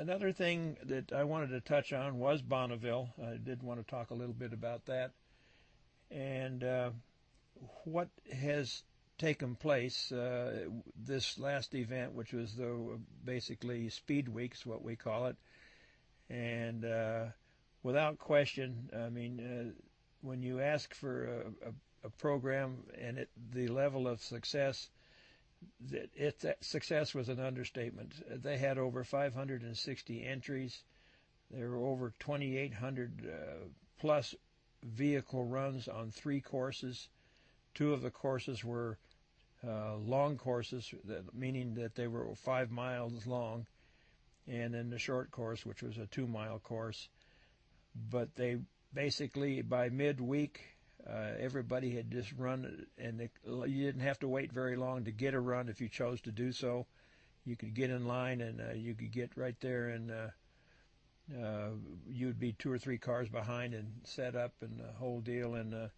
another thing that I wanted to touch on was Bonneville. I did want to talk a little bit about that. And what has taken place this last event, which was basically Speed Weeks, what we call it. And without question, I mean, when you ask for a program and the level of success, success was an understatement. They had over 560 entries. There were over 2,800 plus vehicle runs on 3 courses. 2 of the courses were long courses, meaning that they were 5 miles long, and then the short course, which was a 2-mile course. But they basically, by midweek, everybody had just run, and you didn't have to wait very long to get a run if you chose to do so. You could get in line, and you could get right there, and you'd be 2 or 3 cars behind and set up and the whole deal. And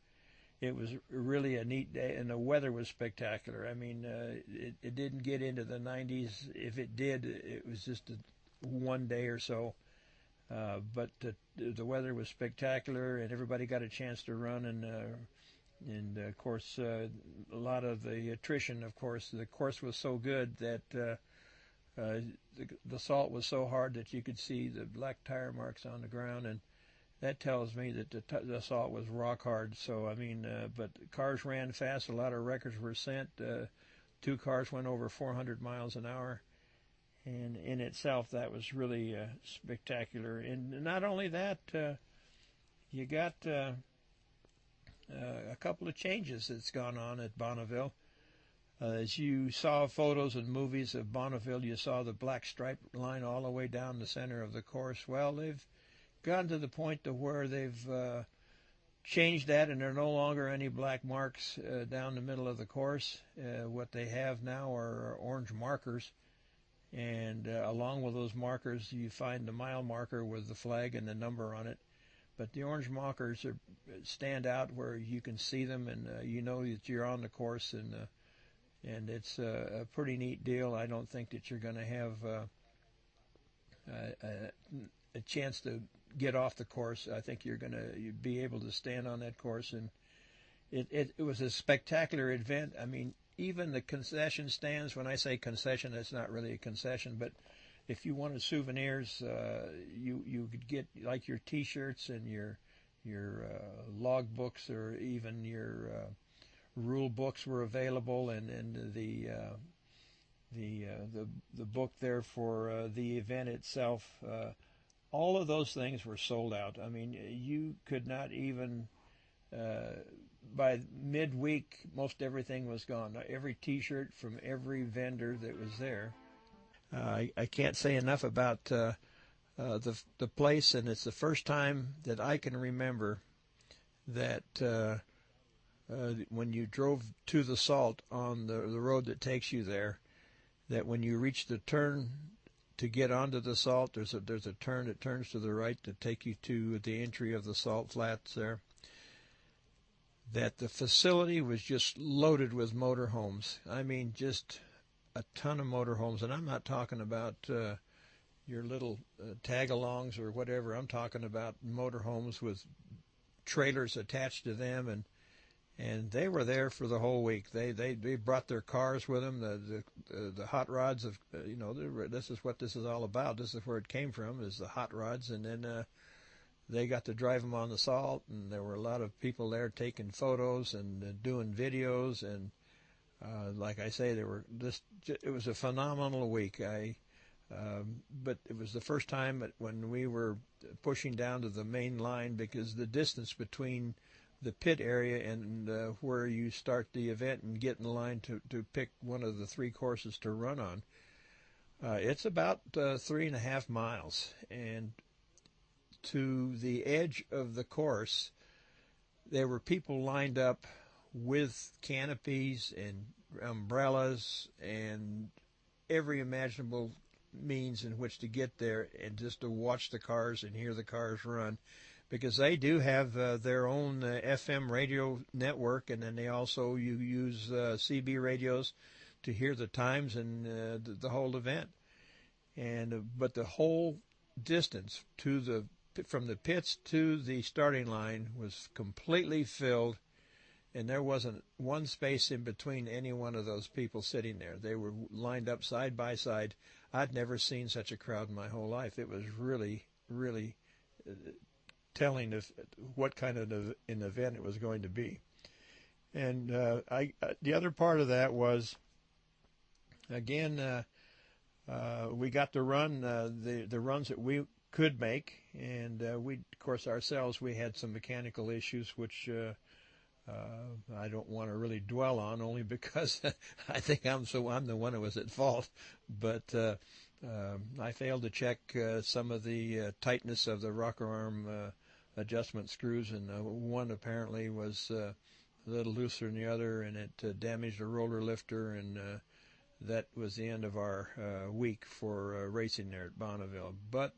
it was really a neat day, and the weather was spectacular. I mean, it didn't get into the 90s. If it did, it was just one day or so. But the weather was spectacular, and everybody got a chance to run. And of course, a lot of the attrition. Of course, the course was so good that the salt was so hard that you could see the black tire marks on the ground, and that tells me that the salt was rock hard. So I mean, but cars ran fast. A lot of records were set. 2 cars went over 400 miles an hour. And in itself, that was really spectacular. And not only that, you got a couple of changes that's gone on at Bonneville. As you saw photos and movies of Bonneville, you saw the black stripe line all the way down the center of the course. Well, they've gotten to the point to where they've changed that, and there are no longer any black marks down the middle of the course. What they have now are orange markers. And along with those markers, you find the mile marker with the flag and the number on it. But the orange markers stand out where you can see them, and you know that you're on the course, and it's a pretty neat deal. I don't think that you're going to have a chance to get off the course. I think you're going to be able to stand on that course, and it was a spectacular event. I mean, even the concession stands, when I say concession, it's not really a concession, but if you wanted souvenirs, you could get like your T-shirts and your log books, or even your rule books were available, and the book there for the event itself. All of those things were sold out. I mean, you could not even. By midweek, most everything was gone. Every T-shirt from every vendor that was there. I can't say enough about the place, and it's the first time that I can remember that when you drove to the Salt on the road that takes you there, that when you reach the turn to get onto the Salt, there's a turn that turns to the right to take you to the entry of the Salt Flats there. That the facility was just loaded with motorhomes. I mean, just a ton of motorhomes. And I'm not talking about your little tag-alongs or whatever. I'm talking about motorhomes with trailers attached to them, and they were there for the whole week. They brought their cars with them, the hot rods of this is what this is all about. This is where it came from, is the hot rods, and then. They got to drive them on the Salt, and there were a lot of people there taking photos and doing videos, and like I say, it was a phenomenal week. But it was the first time when we were pushing down to the main line, because the distance between the pit area and where you start the event and get in line to pick one of the 3 courses to run on, it's about 3.5 miles, and to the edge of the course, there were people lined up with canopies and umbrellas and every imaginable means in which to get there, and just to watch the cars and hear the cars run, because they do have their own FM radio network, and then they also use CB radios to hear the times and the whole event. and but the whole distance from the pits to the starting line was completely filled, and there wasn't one space in between any one of those people sitting there. They were lined up side by side. I'd never seen such a crowd in my whole life. It was really, really telling of what kind of an event it was going to be. And the other part of that was, again, we got to run the runs that we could make, and we, of course, ourselves, we had some mechanical issues, which I don't want to really dwell on, only because I think I'm the one who was at fault. But I failed to check some of the tightness of the rocker arm adjustment screws, and one apparently was a little looser than the other, and it damaged a roller lifter, and that was the end of our week for racing there at Bonneville. But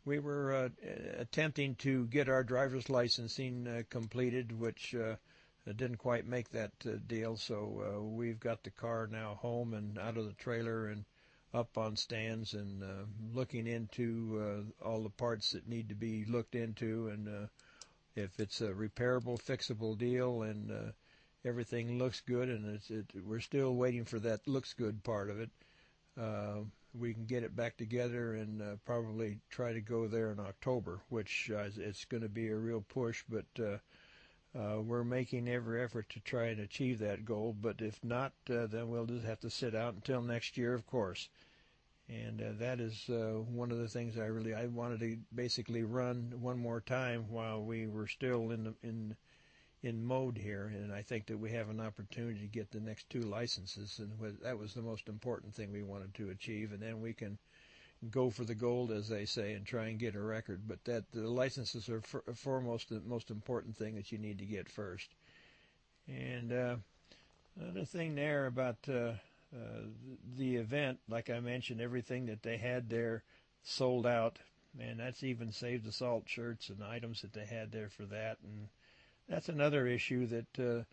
we were attempting to get our driver's licensing completed, which didn't quite make that deal. So we've got the car now home and out of the trailer and up on stands, and looking into all the parts that need to be looked into, and if it's a repairable, fixable deal, and everything looks good, and we're still waiting for that looks good part of it. We can get it back together and probably try to go there in October, which it's going to be a real push, but we're making every effort to try and achieve that goal. But if not, then we'll just have to sit out until next year, of course. And that is one of the things I wanted to basically run one more time while we were still in mode here, and I think that we have an opportunity to get the next 2 licenses, and that was the most important thing we wanted to achieve, and then we can go for the gold, as they say, and try and get a record. But that the licenses are foremost the most important thing that you need to get first. And another thing there about the event, like I mentioned, everything that they had there sold out, and that's even saved the salt shirts and items that they had there for that. And that's another issue that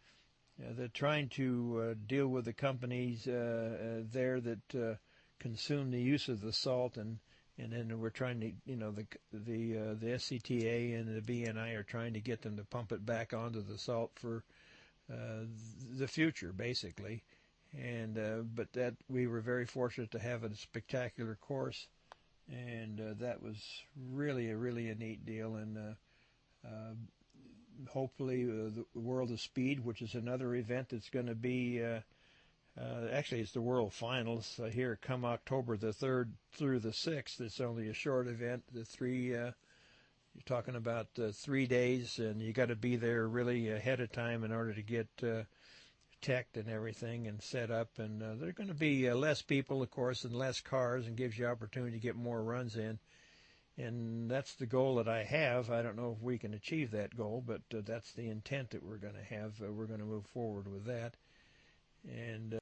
they're trying to deal with the companies there that consume the use of the salt, and then we're trying to, the SCTA and the BNI are trying to get them to pump it back onto the salt for the future, basically. And but that we were very fortunate to have a spectacular course, and that was really a neat deal. And hopefully the World of Speed, which is another event that's going to be, actually it's the World Finals here come October the 3rd through the 6th. It's only a short event. You're talking about 3 days, and you got to be there really ahead of time in order to get teched and everything and set up. And there are going to be less people, of course, and less cars, and gives you opportunity to get more runs in. And that's the goal that I have. I don't know if we can achieve that goal, but that's the intent that we're going to have. We're going to move forward with that. And